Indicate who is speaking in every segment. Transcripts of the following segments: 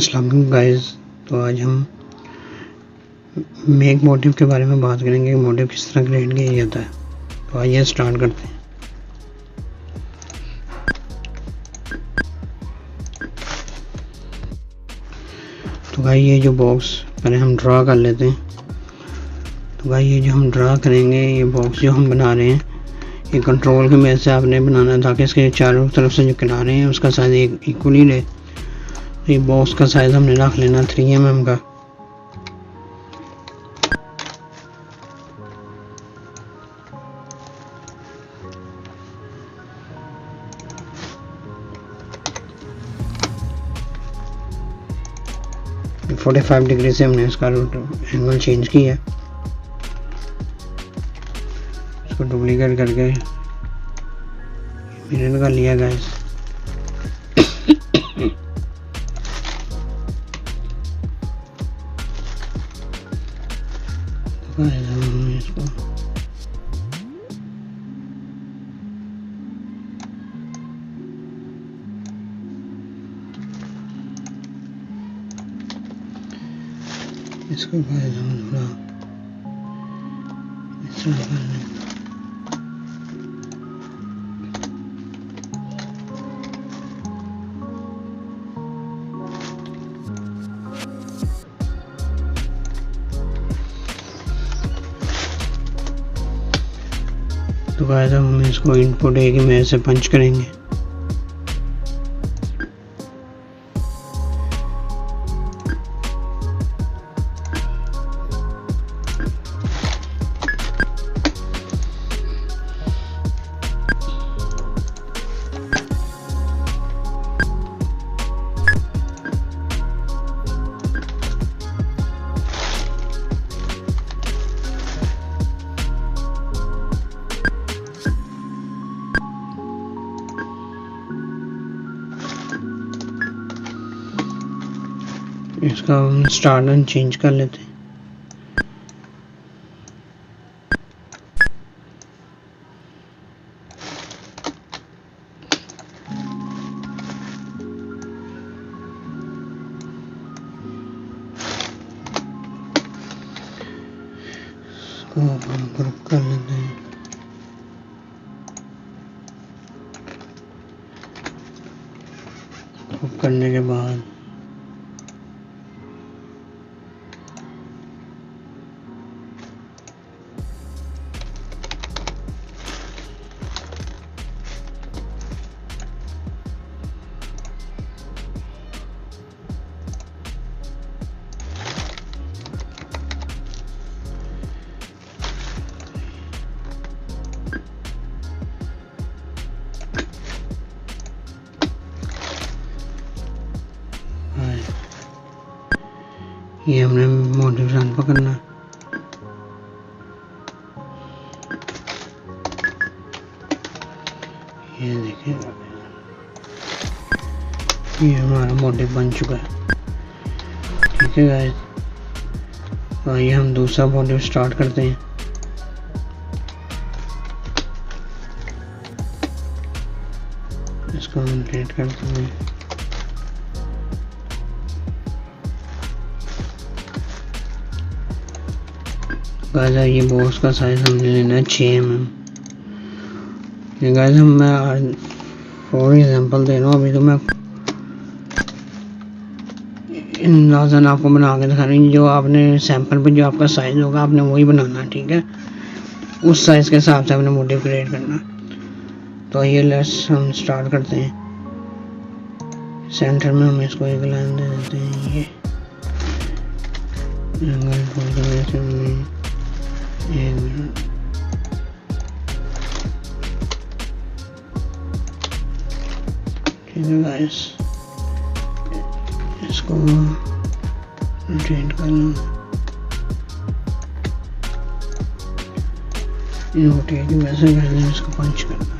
Speaker 1: अस्सलाम वालेकुम गाइस। तो आज हम मेक मोटिव के बारे में बात करेंगे कि मोटिव किस तरह क्रिएट किया जाता है। तो आइए स्टार्ट करते हैं। तो भाई ये जो बॉक्स पहले हम ड्रा कर लेते हैं। तो भाई ये जो हम ड्रा करेंगे, ये बॉक्स जो हम बना रहे हैं, ये कंट्रोल की मदद से आपने बनाना है ताकि इसके चारों तरफ से जो किनारे हैं उसका साइज एक इक्वली रहे। ये बॉक्स का साइज हमने रख लेना 3 mm का। ये 45 डिग्री से हमने इसका एंगल चेंज किया। इसको डुप्लीकेट करके मिरर का लिया गाइस। इसको इसको हम थोड़ा इस तरह कर लें। तो गाइस हम इसको इनपुट ए की मदद से पंच करेंगे। इसका हम स्टार्ट एंड चेंज कर लेते हैं। इसको हम ग्रुप कर लेते हैं। ग्रुप करने के बाद ये हमने मोटिव रन पकड़ना। ये देखिए, ये हमारा मोटिव बन चुका है। ठीक है गाइस, आइए हम दूसरा मोटिव स्टार्ट करते हैं। इसको हम क्रिएट करते हैं। गाइस ये बॉक्स का साइज हमने लेना है 6 mm। ये गाइस मैं फॉर एग्जांपल दे रहा हूँ। अभी तो मैं अंदाज़न आपको बना के दिखा रही हूँ। जो आपने सैंपल पे जो आपका साइज होगा आपने वही बनाना, ठीक है। उस साइज के हिसाब से आपने मोटिव क्रिएट करना। तो ये लेट्स हम स्टार्ट करते हैं। सेंटर में हम इसको एक लाइन दे देते हैं। ये एंगल टूल की वजह से 1 मिनट। ठीक है गाइस, इसको रोटेट करना। रोटेट वैसे करना, इसको पंच करना।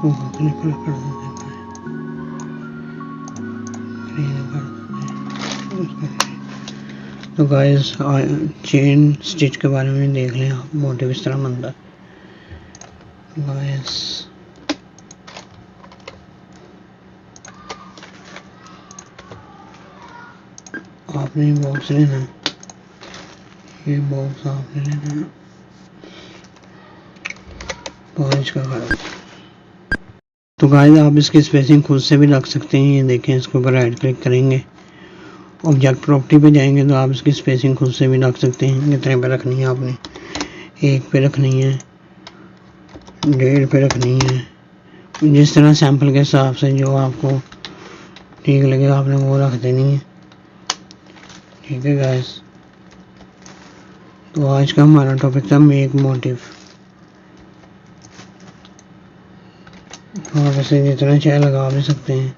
Speaker 1: ऊपर क्लिक कर देते हैं, ग्रीन कर देते हैं। तो गाइस चेन स्टिच के बारे में देख लें आप, मोटिव इस तरह बनता है गाइस। आपने बॉक्स लेना है, ये बॉक्स आपने लेना है 5 का कर। तो गाइस आप इसकी स्पेसिंग खुद से भी रख सकते हैं। ये देखें, इसके ऊपर राइट क्लिक करेंगे, ऑब्जेक्ट प्रॉपर्टी पे जाएंगे तो आप इसकी स्पेसिंग खुद से भी रख सकते हैं। कितने पे रखनी है आपने, 1 पे रखनी है, 1.5 पे रखनी है, जिस तरह सैंपल के हिसाब से जो आपको ठीक लगे आपने वो रख देनी है। ठीक है गाइस, तो आज का हमारा टॉपिक था मेक मोटिव। आप इसे जितना चाहे लगा भी सकते हैं।